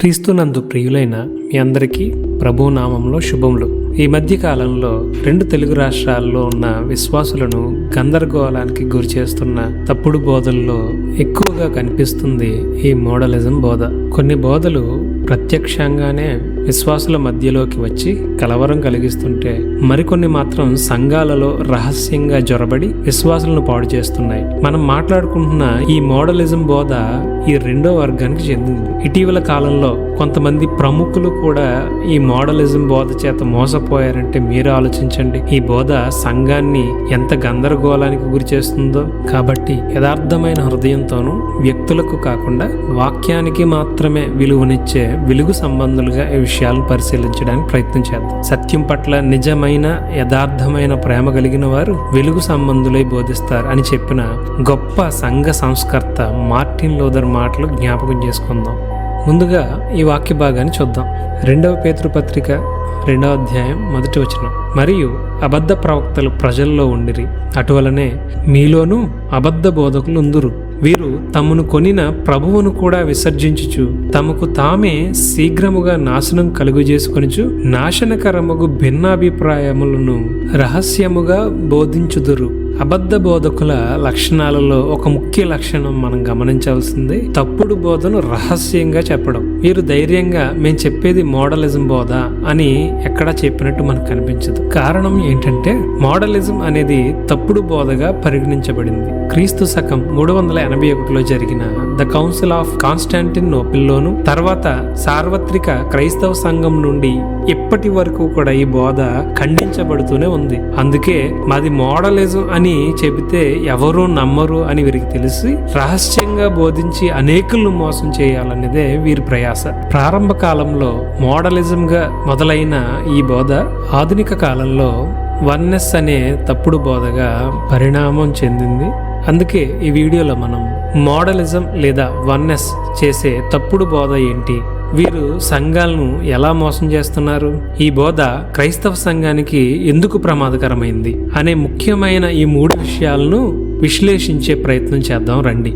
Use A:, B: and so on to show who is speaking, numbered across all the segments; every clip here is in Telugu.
A: క్రీస్తునందు ప్రియులైన మీ అందరికీ ప్రభు నామంలో శుభములు. ఈ మధ్య కాలంలో 2 తెలుగు రాష్ట్రాల్లో ఉన్న విశ్వాసులను గందరగోళానికి గురి చేస్తున్న తప్పుడు బోధల్లో ఎక్కువగా కనిపిస్తుంది ఈ మోడలిజం బోధ. కొన్ని బోధలు ప్రత్యక్షంగానే విశ్వాసుల మధ్యలోకి వచ్చి కలవరం కలిగిస్తుంటే, మరికొన్ని మాత్రం సంఘాలలో రహస్యంగా జొరబడి విశ్వాసులను పాడు చేస్తున్నాయి. మనం మాట్లాడుకుంటున్న ఈ మోడలిజం బోధ ఈ 2వ వర్గానికి చెందింది. ఇటీవల కాలంలో కొంతమంది ప్రముఖులు కూడా ఈ మోడలిజం బోధ చేత మోసపోయారంటే మీరు ఆలోచించండి. ఈ బోధ సంఘాన్ని ఎంత గందరగోళానికి గురి చేస్తుందో. కాబట్టి యథార్థమైన హృదయంతోనూ వ్యక్తులకు కాకుండా వాక్యానికి మాత్రమే విలువనిచ్చే వెలుగు సంబంధులుగా ఈ విషయాలను పరిశీలించడానికి ప్రయత్నం చేద్దాం. సత్యం పట్ల నిజమైన యథార్థమైన ప్రేమ కలిగిన వారు వెలుగు సంబంధులై బోధిస్తారు అని చెప్పిన గొప్ప సంఘ సంస్కర్త మార్టిన్ లూథర్ మాటలు జ్ఞాపకం చేసుకుందాం. ముందుగా ఈ వాక్య భాగాన్ని చూద్దాం. 2వ పేతురు పత్రిక 2వ అధ్యాయం 1వ వచనం. మరియు అబద్ధ ప్రవక్తలు ప్రజల్లో ఉండిరి, అటువలనే మీలోనూ అబద్ధ బోధకులు ఉందురు. వీరు తమను కొనిన ప్రభువును కూడా విసర్జించుచు తమకు తామే శీఘ్రముగా నాశనం కలుగజేసుకొనుచు నాశనకరముగు భిన్నాభిప్రాయములను రహస్యముగా బోధించుదురు. అబద్ధ బోధకుల లక్షణాలలో ఒక ముఖ్య లక్షణం మనం గమనించాల్సింది తప్పుడు బోధను రహస్యంగా చెప్పడం. వీరు ధైర్యంగా మేము చెప్పేది మోడలిజం బోధ అని ఎక్కడా చెప్పినట్టు మనకు కనిపించదు. కారణం ఏంటంటే మోడలిజం అనేది తప్పుడు బోధగా పరిగణించబడింది. క్రీస్తు శకం 381లో జరిగిన ద కౌన్సిల్ ఆఫ్ కాన్స్టాంటినోపిల్లోను తర్వాత సార్వత్రిక క్రైస్తవ సంఘం నుండి ఇప్పటి వరకు కూడా ఈ బోధ ఖండించబడుతూనే ఉంది. అందుకే మాది మోడలిజం అని చెబితే ఎవరూ నమ్మరు అని వీరికి తెలిసి రహస్యంగా బోధించి అనేకులను మోసం చేయాలన్నదే వీరి ప్రయాస. ప్రారంభ కాలంలో మోడలిజం గా మొదలైన ఈ బోధ ఆధునిక కాలంలో వన్నెస్ అనే తప్పుడు బోధగా పరిణామం చెందింది. అందుకే ఈ వీడియోలో మనం మోడలిజం లేదా వన్నెస్ చేసే తప్పుడు బోధ ఏంటి, వీరు సంఘాలను ఎలా మోసం చేస్తున్నారు, ఈ బోధ క్రైస్తవ సంఘానికి ఎందుకు ప్రమాదకరమైంది అనే ముఖ్యమైన ఈ 3 విషయాలను విశ్లేషించే ప్రయత్నం చేద్దాం రండి.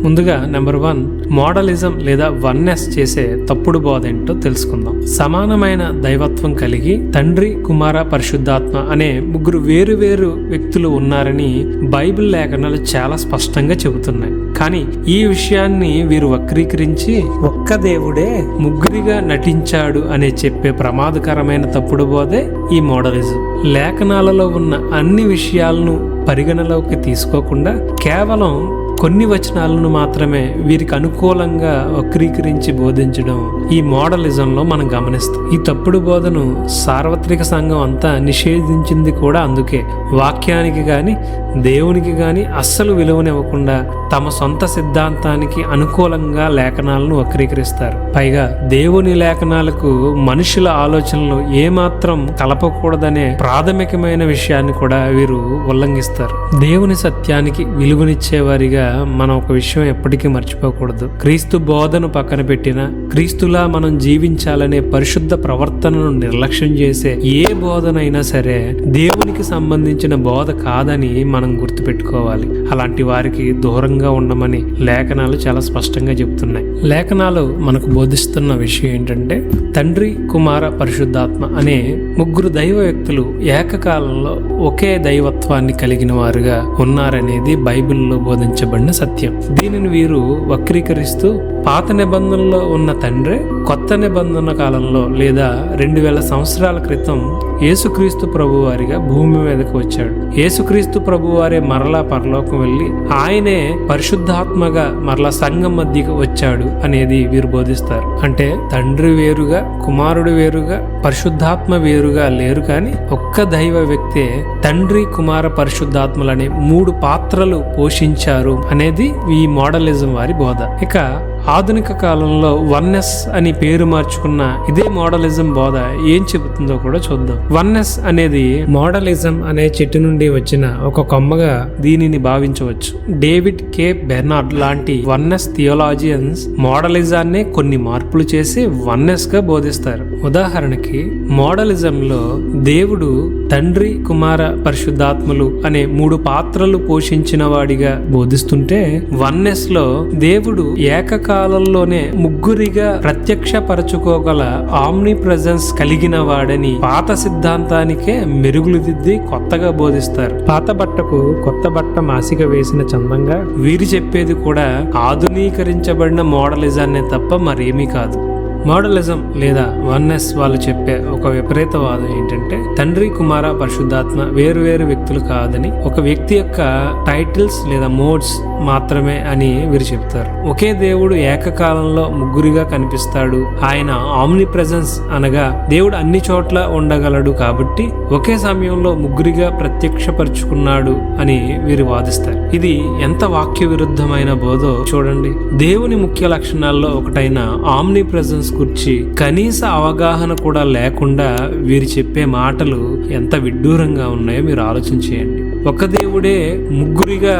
A: ముందుగా నెంబర్ 1, మోడలిజం లేదా వన్నెస్ చేసే తప్పుడు బోధ ఏంటో తెలుసుకుందాం. సమానమైన దైవత్వం కలిగి తండ్రి, కుమార, పరిశుద్ధాత్మ అనే 3 వేరు వ్యక్తులు ఉన్నారని బైబిల్ లేఖనాలు చాలా స్పష్టంగా చెబుతున్నాయి. కానీ ఈ విషయాన్ని వీరు వక్రీకరించి ఒక్క దేవుడే 3గా నటించాడు అనే చెప్పే ప్రమాదకరమైన తప్పుడు బోధే ఈ మోడలిజం. లేఖనాలలో ఉన్న అన్ని విషయాలను పరిగణలోకి తీసుకోకుండా కేవలం కొన్ని వచనాలను మాత్రమే వీరికి అనుకూలంగా వక్రీకరించి బోధించడం ఈ మోడలిజంలో మనం గమనిస్తాం. ఈ తప్పుడు బోధను సార్వత్రిక సంఘం అంతా నిషేధించింది కూడా అందుకే. వాక్యానికి గాని దేవునికి గాని అస్సలు విలువనివ్వకుండా తమ సొంత సిద్ధాంతానికి అనుకూలంగా లేఖనాలను వక్రీకరిస్తారు. పైగా దేవుని లేఖనాలకు మనుషుల ఆలోచనలు ఏమాత్రం కలపకూడదనే ప్రాథమికమైన విషయాన్ని కూడా వీరు ఉల్లంఘిస్తారు. దేవుని సత్యానికి విలువనిచ్చేవారిగా మనం ఒక విషయం ఎప్పటికీ మర్చిపోకూడదు. క్రీస్తు బోధను పక్కన పెట్టిన క్రీస్తులా మనం జీవించాలనే పరిశుద్ధ ప్రవర్తనను నిర్లక్ష్యం చేసే ఏ బోధనైనా సరే దేవునికి సంబంధించిన బోధ కాదని మనం గుర్తుపెట్టుకోవాలి. అలాంటి వారికి దూరంగా ఉండమని లేఖనాలు చాలా స్పష్టంగా చెబుతున్నాయి. లేఖనాలు మనకు బోధిస్తున్న విషయం ఏంటంటే తండ్రి, కుమార, పరిశుద్ధాత్మ అనే 3 దైవ వ్యక్తులు ఏకకాలంలో ఒకే దైవత్వాన్ని కలిగిన వారుగా ఉన్నారనేది బైబిల్లో బోధించబడిన సత్యం. దీనిని వీరు వక్రీకరిస్తూ పాత నిబంధనలో ఉన్న తండ్రి కొత్త నిబంధన కాలంలో లేదా 2000 సంవత్సరాల క్రితం యేసుక్రీస్తు ప్రభు వారిగా భూమి మీదకు వచ్చాడు. యేసుక్రీస్తు ప్రభు వారే మరలా పరలోకం వెళ్ళి ఆయనే పరిశుద్ధాత్మగా మరలా సంఘం మధ్యకు వచ్చాడు అనేది వీరు బోధిస్తారు. అంటే తండ్రి వేరుగా, కుమారుడు వేరుగా, పరిశుద్ధాత్మ వేరుగా లేరు, కానీ ఒక్క దైవ వ్యక్తే తండ్రి, కుమార, పరిశుద్ధాత్మలనే 3 పాత్రలు పోషించారు అనేది ఈ మోడలిజం వారి బోధ. ఇక ఆధునిక కాలంలో వన్నెస్ అని పేరు మార్చుకున్న ఇదే మోడలిజం బోధ ఏం చెబుతుందో కూడా చూద్దాం. వన్నెస్ అనేది మోడలిజం అనే చెట్టు నుండి వచ్చిన ఒక కొమ్మగా దీనిని భావించవచ్చు. డేవిడ్ కే బెర్నార్డ్ లాంటి వన్నెస్ థియోలాజియన్స్ మోడలిజాన్ని కొన్ని మార్పులు చేసి వన్నెస్ గా బోధిస్తారు. ఉదాహరణకి మోడలిజంలో దేవుడు తండ్రి, కుమార, పరిశుద్ధాత్మలు అనే 3 పాత్రలు పోషించిన వాడిగా బోధిస్తుంటే, వన్నెస్ లో దేవుడు ఏకకాల ఏకకాలంలోనే ముగ్గురిగా ప్రత్యక్షపరచుకోగల ఆమ్ని ప్రెజెన్స్ కలిగిన వాడని పాత సిద్ధాంతానికే మెరుగులు దిద్ది కొత్తగా బోధిస్తారు. పాత బట్టకు కొత్త బట్ట మాసిక వేసిన చందంగా వీరు చెప్పేది కూడా ఆధునీకరించబడిన మోడలిజాన్నే తప్ప మరేమీ కాదు. మోడలిజం లేదా వన్నెస్ వాళ్ళు చెప్పే ఒక విపరీతవాదం ఏంటంటే తండ్రి, కుమార, పరిశుద్ధాత్మ వేరు వ్యక్తులు కాదని, ఒక వ్యక్తి యొక్క టైటిల్స్ లేదా మోడ్స్ మాత్రమే అని వీరు చెప్తారు. ఒకే దేవుడు ఏకకాలంలో ముగ్గురిగా కనిపిస్తాడు. ఆయన ఆమ్ని ప్రెజెన్స్ అనగా దేవుడు అన్ని చోట్ల ఉండగలడు కాబట్టి ఒకే సమయంలో ముగ్గురిగా ప్రత్యక్షపరుచుకున్నాడు అని వీరు వాదిస్తారు. ఇది ఎంత వాక్య విరుద్ధమైన బోధో చూడండి. దేవుని ముఖ్య లక్షణాల్లో ఒకటైన ఆమ్ని ప్రెజెన్స్ గురించి కనీస అవగాహన కూడా లేకుండా వీరు చెప్పే మాటలు ఎంత విడ్డూరంగా ఉన్నాయో మీరు ఆలోచించేయండి. ఒక దేవుడే ముగ్గురిగా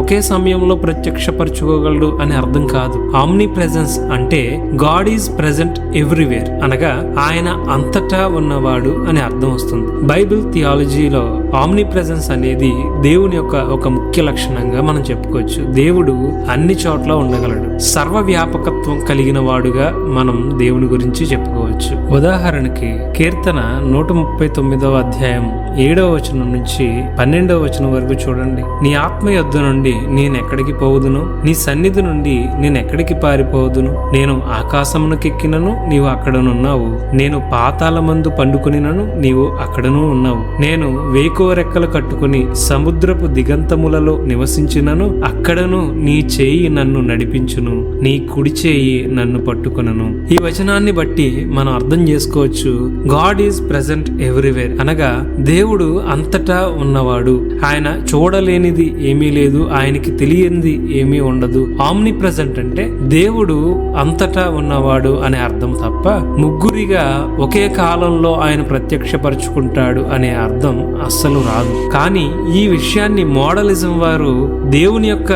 A: ఒకే సమయంలో ప్రత్యక్షపరచుకోగలడు అని అర్థం కాదు. ఆమ్ని ప్రెజెన్స్ అంటే గాడ్ ఈజ్ ప్రెజెంట్ ఎవ్రీవేర్ అనగా ఆయన అంతటా ఉన్నవాడు అని అర్థం వస్తుంది. బైబిల్ థియాలజీలో ఆమ్ని ప్రెజెన్స్ అనేది దేవుని యొక్క ఒక ముఖ్య లక్షణంగా మనం చెప్పుకోవచ్చు. దేవుడు అన్ని చోట్ల ఉండగలడు. సర్వవ్యాపకత్వం కలిగిన వాడుగా మనం దేవుని గురించి చెప్పుకోవచ్చు. ఉదాహరణకి కీర్తన 139వ అధ్యాయం 7వ వచనం నుంచి 12వ వచనం వరకు చూడండి. నీ ఆత్మ యొద్ద నుండి నేనెక్కడికి పోవుదును, నీ సన్నిధి నుండి నేనెక్కడికి పారిపోవుదును. నేను ఆకాశమునకెక్కినను నీవు అక్కడనున్నావు, నేను పాతాళమందు పండుకొనినను నీవు అక్కడను ఉన్నావు. నేను వేకువ రెక్కలు కట్టుకుని సముద్రపు దిగంతములలో నివసించినను అక్కడను నీ చేయి నన్ను నడిపించును, నీ కుడి చేయి నన్ను పట్టుకొనను. ఈ వచనాన్ని బట్టి మనం అర్థం చేసుకోవచ్చు, గాడ్ ఈజ్ ప్రెజెంట్ ఎవ్రీవేర్ అనగా దేవుడు అంతటా ఉన్నవాడు. ఆయన చూడలేనిది ఏమీ లేదు, ఆయనకి తెలియనిది ఏమీ ఉండదు. ఆమ్ని ప్రెజెంట్ అంటే దేవుడు అంతటా ఉన్నవాడు అనే అర్థం తప్ప ముగ్గురిగా ఒకే కాలంలో ఆయన ప్రత్యక్షపరుచుకుంటాడు అనే అర్థం అస్సలు రాదు. కానీ ఈ విషయాన్ని మోడలిజం వారు దేవుని యొక్క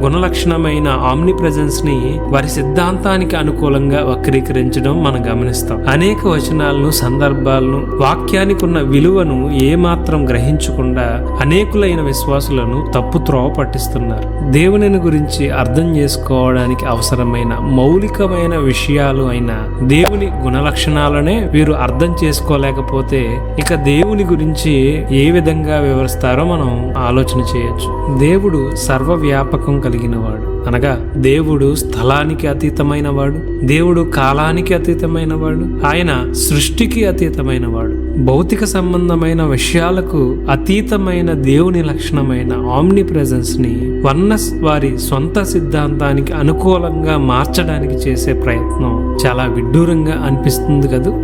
A: గుణలక్షణమైన ఆమ్ని ప్రెజెన్స్ ని వారి సిద్ధాంతానికి అనుకూలంగా వక్రీకరించడం మనం గమనిస్తాం. అనేక వచనాలను, సందర్భాలను, వాక్యానికి ఉన్న విలువను ఏమాత్రం గ్రహించకుండా అనేకులైన విశ్వాసులను తప్పు త్రోవ పట్టిస్తున్నారు. దేవుని గురించి అర్థం చేసుకోవడానికి అవసరమైన మౌలికమైన విషయాలు అయిన దేవుని గుణలక్షణాలనే వీరు అర్థం చేసుకోలేకపోతే ఇక దేవుని గురించి ఏ విధంగా వివరిస్తారో మనం ఆలోచన చేయొచ్చు. దేవుడు సర్వవ్యాపకం కలిగిన వాడు అనగా దేవుడు స్థలానికి అతీతమైన వాడు, దేవుడు కాలానికి అతీతమైన వాడు, ఆయన సృష్టికి అతీతమైన వాడు. భౌతిక సంబంధమైన విషయాలకు అతీతమైన దేవుని లక్షణమైన ఆమ్ని ప్రెజెన్స్ ని వన్నెస్ వారి సొంత సిద్ధాంతానికి అనుకూలంగా మార్చడానికి చేసే ప్రయత్నం చాలా విడ్డూరంగా అనిపిస్తుంది కదూ.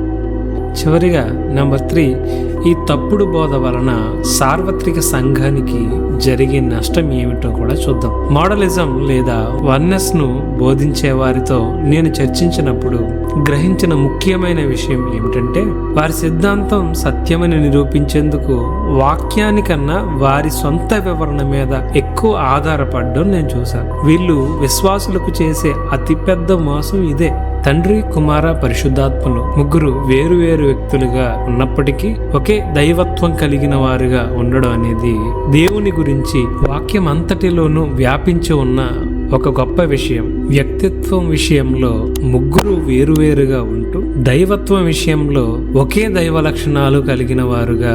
A: చివరిగా నెంబర్ 3, ఈ తప్పుడు బోధ వలన సార్వత్రిక సంఘానికి జరిగే నష్టం ఏమిటో కూడా చూద్దాం. మోడలిజం లేదా వన్నెస్ ను బోధించే వారితో నేను చర్చించినప్పుడు గ్రహించిన ముఖ్యమైన విషయం ఏమిటంటే వారి సిద్ధాంతం సత్యమని నిరూపించేందుకు వాక్యానికన్నా వారి సొంత వివరణ మీద ఎక్కువ ఆధారపడడం నేను చూశాను. వీళ్ళు విశ్వాసులకు చేసే అతిపెద్ద మోసం ఇదే. తండ్రి, కుమార, పరిశుద్ధాత్మలు ముగ్గురు వేరు వ్యక్తులుగా ఉన్నప్పటికీ ఒకే దైవత్వం కలిగిన వారుగా ఉండడం అనేది దేవుని గురించి వాక్యం అంతటిలోనూ వ్యాపించి ఉన్న ఒక గొప్ప విషయం. వ్యక్తిత్వం విషయంలో ముగ్గురు వేరువేరుగా ఉంటూ దైవత్వం విషయంలో ఒకే దైవ లక్షణాలు కలిగిన వారుగా,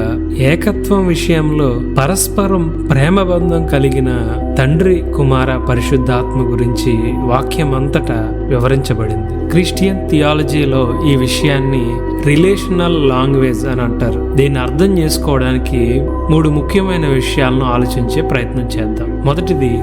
A: ఏకత్వం విషయంలో పరస్పరం ప్రేమబంధం కలిగిన తండ్రి, కుమార, పరిశుద్ధాత్మ గురించి వాక్యం అంతటా వివరించబడింది. క్రిస్టియన్ థియాలజీలో ఈ విషయాన్ని రిలేషనల్ లాంగ్వేజ్ అని అంటారు. దీన్ని అర్థం చేసుకోవడానికి 3 ముఖ్యమైన విషయాలను ఆలోచించే ప్రయత్నం చేద్దాం. మొదటిది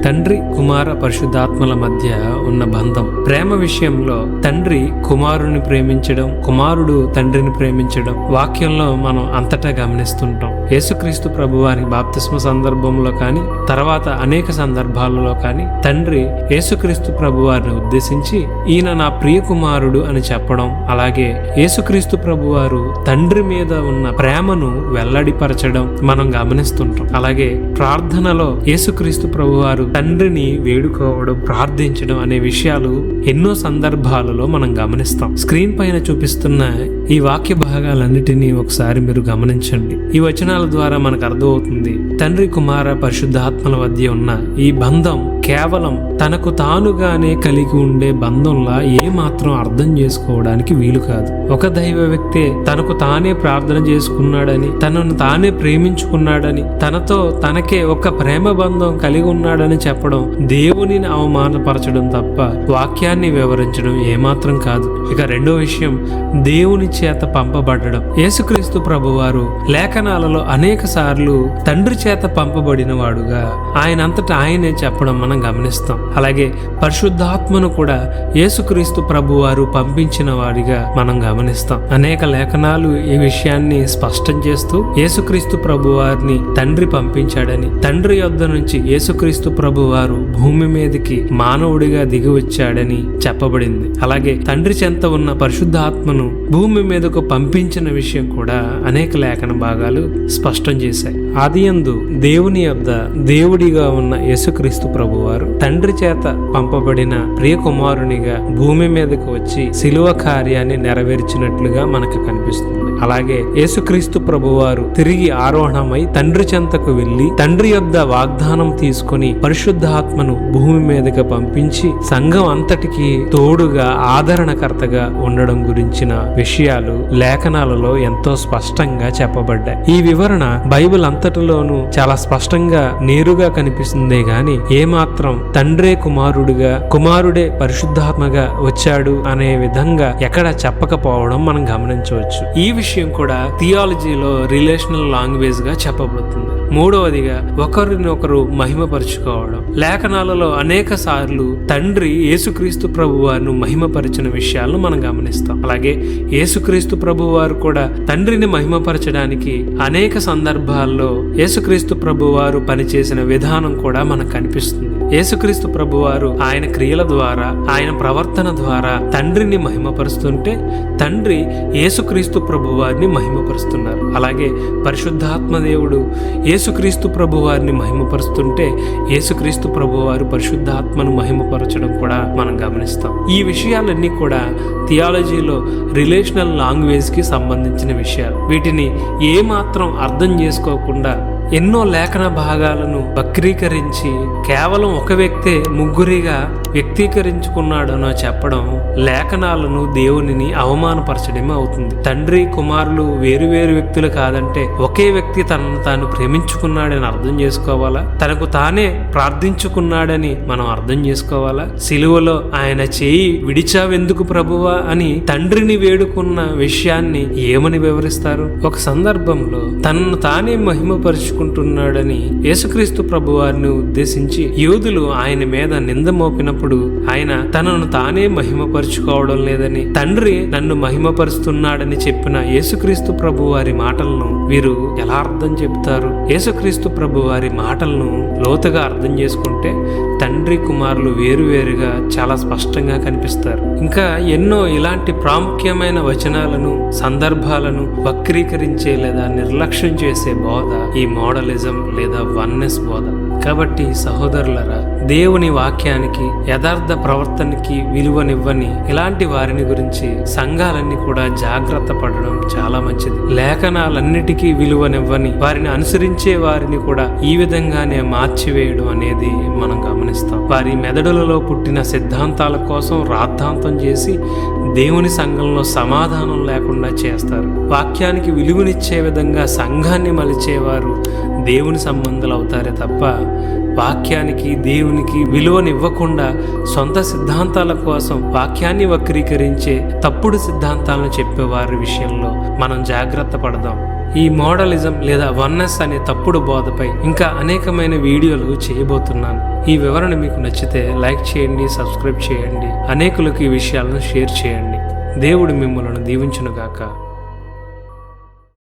A: తండ్రి, కుమార, పరిశుద్ధాత్మల మధ్య ఉన్న బంధం. ప్రేమ విషయంలో తండ్రి కుమారుని ప్రేమించడం, కుమారుడు తండ్రిని ప్రేమించడం వాక్యంలో మనం అంతటా గమనిస్తుంటాం. యేసుక్రీస్తు ప్రభువారి బాప్తిస్మ సందర్భంలో కానీ తర్వాత అనేక సందర్భాలలో కానీ తండ్రి యేసుక్రీస్తు ప్రభువారిని ఉద్దేశించి ఈయన నా ప్రియ కుమారుడు అని చెప్పడం, అలాగే యేసుక్రీస్తు ప్రభువారు తండ్రి మీద ఉన్న ప్రేమను వెల్లడిపరచడం మనం గమనిస్తుంటాం. అలాగే ప్రార్థనలో యేసుక్రీస్తు ప్రభువారు తండ్రిని వేడుకోవడం, ప్రార్థించడం అనే విషయాలు ఎన్నో సందర్భాలలో మనం గమనిస్తాం. స్క్రీన్ పైన చూపిస్తున్న ఈ వాక్య భాగాలన్నిటినీ ఒకసారి మీరు గమనించండి. ఈ వచనాల ద్వారా మనకు అర్థమవుతుంది తండ్రి, కుమార, పరిశుద్ధాత్మల మధ్య ఉన్న ఈ బంధం కేవలం తనకు తానుగానే కలిగి ఉండే బంధంలా ఏమాత్రం అర్థం చేసుకోవడానికి వీలు కాదు. ఒక దైవ వ్యక్తే తనకు తానే ప్రార్థన చేసుకున్నాడని, తనను తానే ప్రేమించుకున్నాడని, తనతో తనకే ఒక ప్రేమ బంధం కలిగి ఉన్నాడని చెప్పడం దేవునిని అవమానపరచడం తప్ప వాక్యాన్ని వివరించడం ఏమాత్రం కాదు. ఇక రెండో విషయం, దేవుని చేత పంపబడడం. యేసుక్రీస్తు ప్రభువారు లేఖనాలలో అనేక సార్లు తండ్రి చేత పంపబడిన వాడుగా ఆయనంతటా ఆయనే చెప్పడం మనం గమనిస్తాం. అలాగే పరిశుద్ధాత్మను కూడా యేసుక్రీస్తు ప్రభువారు పంపించిన వాడిగా మనం గమనిస్తాం. అనేక లేఖనాలు ఈ విషయాన్ని స్పష్టం చేస్తూ యేసుక్రీస్తు ప్రభువారిని తండ్రి పంపించాడని, తండ్రి యొద్ద నుంచి యేసుక్రీస్తు ప్రభువారు భూమి మీదకి మానవుడిగా దిగి వచ్చాడని చెప్పబడింది. అలాగే తండ్రి చెంత ఉన్న పరిశుద్ధాత్మను భూమి మీదకు పంపించిన విషయం కూడా అనేక లేఖన భాగాలు స్పష్టం చేశాయి. ఆదియందు దేవుని యొద్ద దేవుడిగా ఉన్న యేసుక్రీస్తు ప్రభువారు తండ్రి చేత పంపబడిన ప్రియ కుమారునిగా భూమి మీదకు వచ్చి శిలువ కార్యాన్ని నెరవేర్చినట్లుగా మనకు కనిపిస్తుంది. అలాగే యేసుక్రీస్తు ప్రభువారు తిరిగి ఆరోహణమై తండ్రి చెంతకు వెళ్లి తండ్రి యొద్ద వాగ్దానం తీసుకుని పరిశుద్ధాత్మను భూమి మీదకు పంపించి సంఘం అంతటికి తోడుగా ఆదరణకర్తగా ఉండడం గురించిన విషయాలు లేఖనాలలో ఎంతో స్పష్టంగా చెప్పబడ్డాయి. ఈ వివరణ బైబిల్ అంతటిలోనూ చాలా స్పష్టంగా నేరుగా కనిపిస్తుందే గాని ఏమాత్రం తండ్రే కుమారుడుగా, కుమారుడే పరిశుద్ధాత్మగా వచ్చాడు అనే విధంగా ఎక్కడ చెప్పకపోవడం మనం గమనించవచ్చు. ఈ విషయం కూడా థియాలజీలో రిలేషనల్ లాంగ్వేజ్ గా చెప్పబడుతుంది. మూడవదిగా ఒకరినొకరు మహిమపరుచుకోవడం. లేఖనాలలో అనేక సార్లు తండ్రి యేసుక్రీస్తు ప్రభువారు మహిమపరిచిన విషయాలను మనం గమనిస్తాం. అలాగే యేసుక్రీస్తు ప్రభువారు కూడా తండ్రిని మహిమపరచడానికి అనేక సందర్భాల్లో యేసుక్రీస్తు ప్రభువారు పనిచేసిన విధానం కూడా మనకు కనిపిస్తుంది. యేసుక్రీస్తు ప్రభువారు ఆయన క్రియల ద్వారా, ఆయన ప్రవర్తన ద్వారా తండ్రిని మహిమపరుస్తుంటే తండ్రి యేసుక్రీస్తు ప్రభువారిని మహిమపరుస్తున్నారు. అలాగే పరిశుద్ధాత్మ దేవుడు యేసుక్రీస్తు ప్రభువారిని మహిమపరుస్తుంటే యేసుక్రీస్తు ప్రభువారు పరిశుద్ధాత్మను మహిమపరచడం కూడా మనం గమనిస్తాం. ఈ విషయాలన్నీ కూడా థియాలజీలో రిలేషనల్ లాంగ్వేజ్ కి సంబంధించిన విషయాలు. వీటిని ఏమాత్రం అర్థం చేసుకోకుండా ఎన్నో లేఖన భాగాలను వక్రీకరించి కేవలం ఒక వ్యక్తే ముగ్గురిగా వ్యక్తీకరించుకున్నాడనో చెప్పడం లేఖనాలను దేవునిని అవమానపరచడమే అవుతుంది. తండ్రి కుమారులు వేరు వేరు వ్యక్తులు కాదంటే ఒకే వ్యక్తి తనను తాను ప్రేమించుకున్నాడని అర్థం చేసుకోవాలా? తనకు తానే ప్రార్థించుకున్నాడని మనం అర్థం చేసుకోవాలా? సిలువలో ఆయన చేయి విడిచావెందుకు ప్రభువా అని తండ్రిని వేడుకున్న విషయాన్ని ఏమని వివరిస్తారు? ఒక సందర్భంలో తనను తానే మహిమపరుచుకుంటున్నాడని యేసుక్రీస్తు ప్రభువారిని ఉద్దేశించి యూదులు ఆయన మీద నింద మోపినప్పుడు ఆయన తనను తానే మహిమపరుచుకోవడం లేదని, తండ్రి నన్ను మహిమపరుస్తున్నాడని చెప్పిన యేసుక్రీస్తు ప్రభు వారి మాటలను వీరు ఎలా అర్థం చెప్తారు? యేసుక్రీస్తు ప్రభు వారి మాటలను లోతుగా అర్థం చేసుకుంటే తండ్రి కుమారులు వేరువేరుగా చాలా స్పష్టంగా కనిపిస్తారు. ఇంకా ఎన్నో ఇలాంటి ప్రాముఖ్యమైన వచనాలను, సందర్భాలను వక్రీకరించే లేదా నిర్లక్ష్యం చేసే బోధ ఈ మోడలిజం లేదా వన్నెస్ బోధ. కాబట్టి సహోదరులరా, దేవుని వాక్యానికి, యథార్థ ప్రవర్తనకి విలువనివ్వని ఇలాంటి వారిని గురించి సంఘాలన్నీ కూడా జాగ్రత్త పడడం చాలా మంచిది. లేఖనాలన్నిటికీ విలువనివ్వని వారిని అనుసరించే వారిని కూడా ఈ విధంగానే మార్చివేయడం అనేది మనం గమనిస్తాం. వారి మెదడులలో పుట్టిన సిద్ధాంతాల కోసం రాద్ధాంతం చేసి దేవుని సంఘంలో సమాధానం లేకుండా చేస్తారు. వాక్యానికి విలువనిచ్చే విధంగా సంఘాన్ని మలిచేవారు దేవుని సంబంధాలు అవుతారే తప్ప వాక్యానికి, దేవునికి విలువనివ్వకుండా సొంత సిద్ధాంతాల కోసం వాక్యాన్ని వక్రీకరించే తప్పుడు సిద్ధాంతాలను చెప్పేవారి విషయంలో మనం జాగ్రత్త పడదాం. ఈ మోడలిజం లేదా వన్నెస్ అనే తప్పుడు బోధపై ఇంకా అనేకమైన వీడియోలు చేయబోతున్నాను. ఈ వివరణ మీకు నచ్చితే లైక్ చేయండి, సబ్స్క్రైబ్ చేయండి, అనేకులకు ఈ విషయాలను షేర్ చేయండి. దేవుడు మిమ్మల్ని దీవించునుగాక.